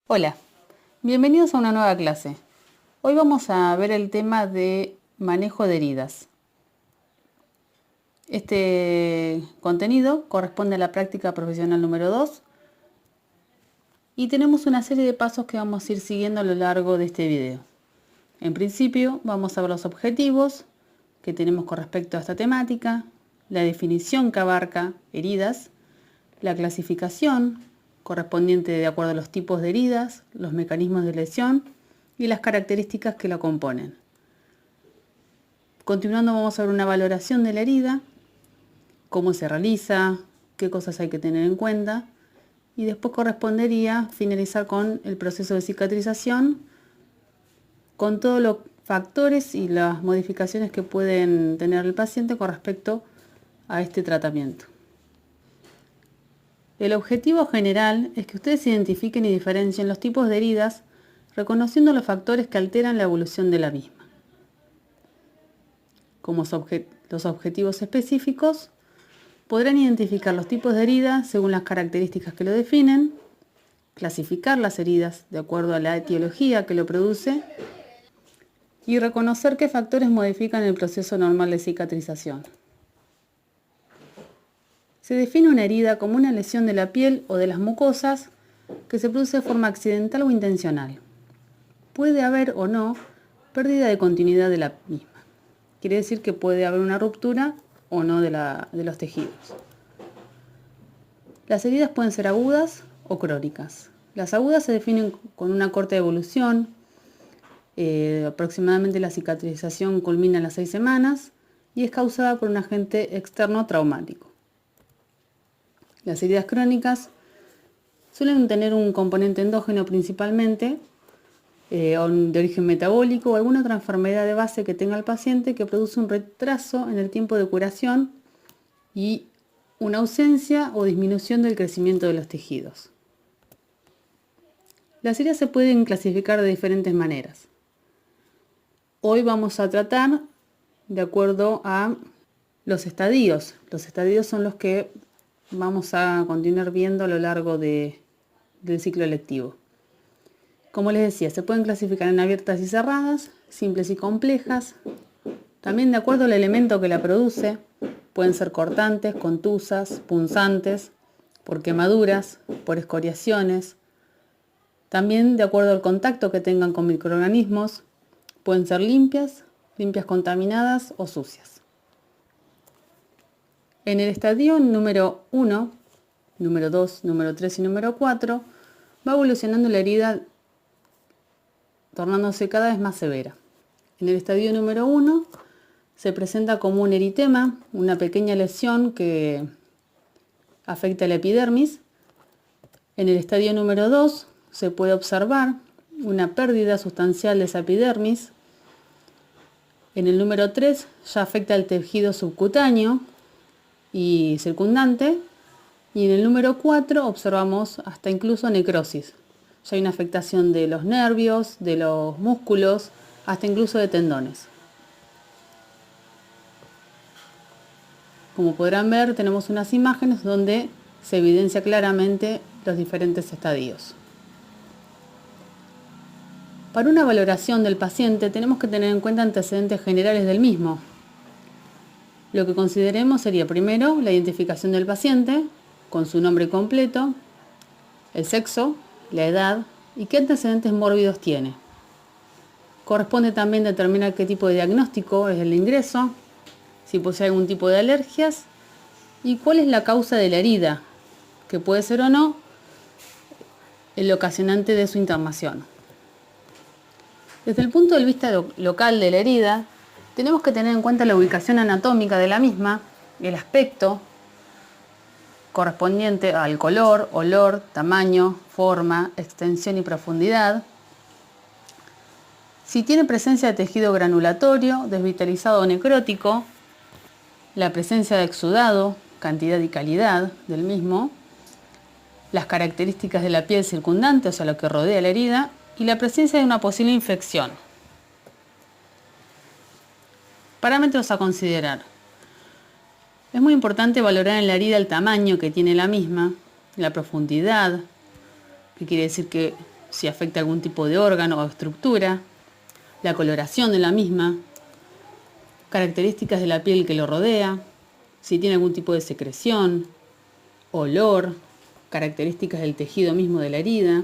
Hola, bienvenidos a una nueva clase. Hoy vamos a ver el tema de manejo de heridas. Este contenido corresponde a la práctica profesional número 2 y tenemos una serie de pasos que vamos a ir siguiendo a lo largo de este video. En principio vamos a ver los objetivos que tenemos con respecto a esta temática, la definición que abarca heridas, la clasificación correspondiente de acuerdo a los tipos de heridas, los mecanismos de lesión y las características que la componen. Continuando vamos a ver una valoración de la herida, cómo se realiza, qué cosas hay que tener en cuenta y después correspondería finalizar con el proceso de cicatrización con todos los factores y las modificaciones que pueden tener el paciente con respecto a este tratamiento. El objetivo general es que ustedes identifiquen y diferencien los tipos de heridas reconociendo los factores que alteran la evolución de la misma. Como los objetivos específicos, podrán identificar los tipos de heridas según las características que lo definen, clasificar las heridas de acuerdo a la etiología que lo produce y reconocer qué factores modifican el proceso normal de cicatrización. Se define una herida como una lesión de la piel o de las mucosas que se produce de forma accidental o intencional. Puede haber o no pérdida de continuidad de la misma. Quiere decir que puede haber una ruptura o no de los tejidos. Las heridas pueden ser agudas o crónicas. Las agudas se definen con una corta evolución. Aproximadamente la cicatrización culmina a las 6 semanas y es causada por un agente externo traumático. Las heridas crónicas suelen tener un componente endógeno principalmente, de origen metabólico o alguna otra enfermedad de base que tenga el paciente que produce un retraso en el tiempo de curación y una ausencia o disminución del crecimiento de los tejidos. Las heridas se pueden clasificar de diferentes maneras. Hoy vamos a tratar de acuerdo a los estadios. Los estadios son los que vamos a continuar viendo a lo largo del ciclo lectivo. Como les decía, se pueden clasificar en abiertas y cerradas, simples y complejas. También de acuerdo al elemento que la produce, pueden ser cortantes, contusas, punzantes, por quemaduras, por escoriaciones. También de acuerdo al contacto que tengan con microorganismos, pueden ser limpias contaminadas o sucias. En el estadio número 1, número 2, número 3 y número 4, va evolucionando la herida tornándose cada vez más severa. En el estadio número 1 se presenta como un eritema, una pequeña lesión que afecta la epidermis. En el estadio número 2 se puede observar una pérdida sustancial de esa epidermis. En el número 3 ya afecta el tejido subcutáneo y circundante, y en el número 4 observamos hasta incluso necrosis. Ya hay una afectación de los nervios, de los músculos, hasta incluso de tendones. Como podrán ver, tenemos unas imágenes donde se evidencia claramente los diferentes estadios. Para una valoración del paciente tenemos que tener en cuenta antecedentes generales del mismo. Lo que consideremos sería primero la identificación del paciente con su nombre completo, el sexo, la edad y qué antecedentes mórbidos tiene. Corresponde también determinar qué tipo de diagnóstico es el ingreso, si posee algún tipo de alergias y cuál es la causa de la herida, que puede ser o no el ocasionante de su internación. Desde el punto de vista local de la herida, tenemos que tener en cuenta la ubicación anatómica de la misma, el aspecto correspondiente al color, olor, tamaño, forma, extensión y profundidad. Si tiene presencia de tejido granulatorio, desvitalizado o necrótico, la presencia de exudado, cantidad y calidad del mismo, las características de la piel circundante, o sea, lo que rodea la herida, y la presencia de una posible infección. Parámetros a considerar. Es muy importante valorar en la herida el tamaño que tiene la misma, la profundidad, que quiere decir que si afecta algún tipo de órgano o estructura, la coloración de la misma, características de la piel que lo rodea, si tiene algún tipo de secreción, olor, características del tejido mismo de la herida,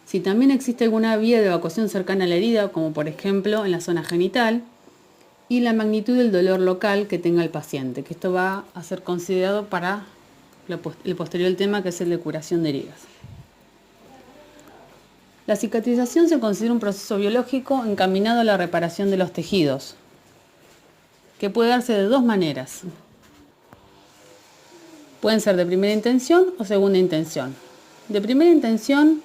si también existe alguna vía de evacuación cercana a la herida, como por ejemplo en la zona genital, y la magnitud del dolor local que tenga el paciente, que esto va a ser considerado para el posterior tema, que es el de curación de heridas. La cicatrización se considera un proceso biológico encaminado a la reparación de los tejidos, que puede darse de dos maneras. Pueden ser de primera intención o segunda intención. De primera intención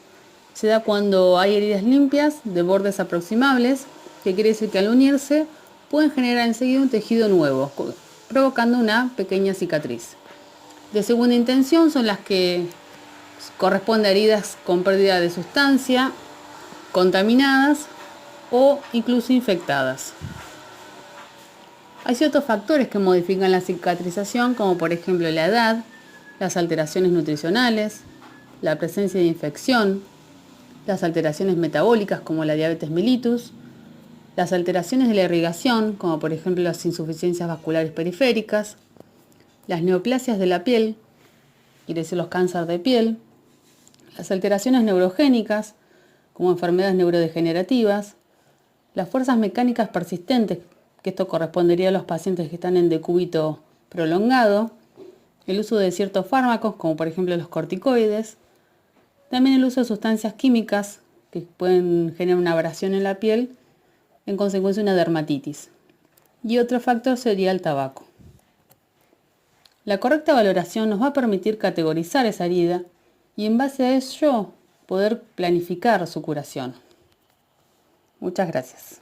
se da cuando hay heridas limpias de bordes aproximables, que quiere decir que al unirse pueden generar enseguida un tejido nuevo, provocando una pequeña cicatriz. De segunda intención son las que corresponden a heridas con pérdida de sustancia, contaminadas o incluso infectadas. Hay ciertos factores que modifican la cicatrización, como por ejemplo la edad, las alteraciones nutricionales, la presencia de infección, las alteraciones metabólicas como la diabetes mellitus, las alteraciones de la irrigación, como por ejemplo las insuficiencias vasculares periféricas, las neoplasias de la piel, quiere decir los cánceres de piel, las alteraciones neurogénicas, como enfermedades neurodegenerativas, las fuerzas mecánicas persistentes, que esto correspondería a los pacientes que están en decúbito prolongado, el uso de ciertos fármacos, como por ejemplo los corticoides, también el uso de sustancias químicas que pueden generar una abrasión en la piel, en consecuencia una dermatitis. Y otro factor sería el tabaco. La correcta valoración nos va a permitir categorizar esa herida y en base a ello poder planificar su curación. Muchas gracias.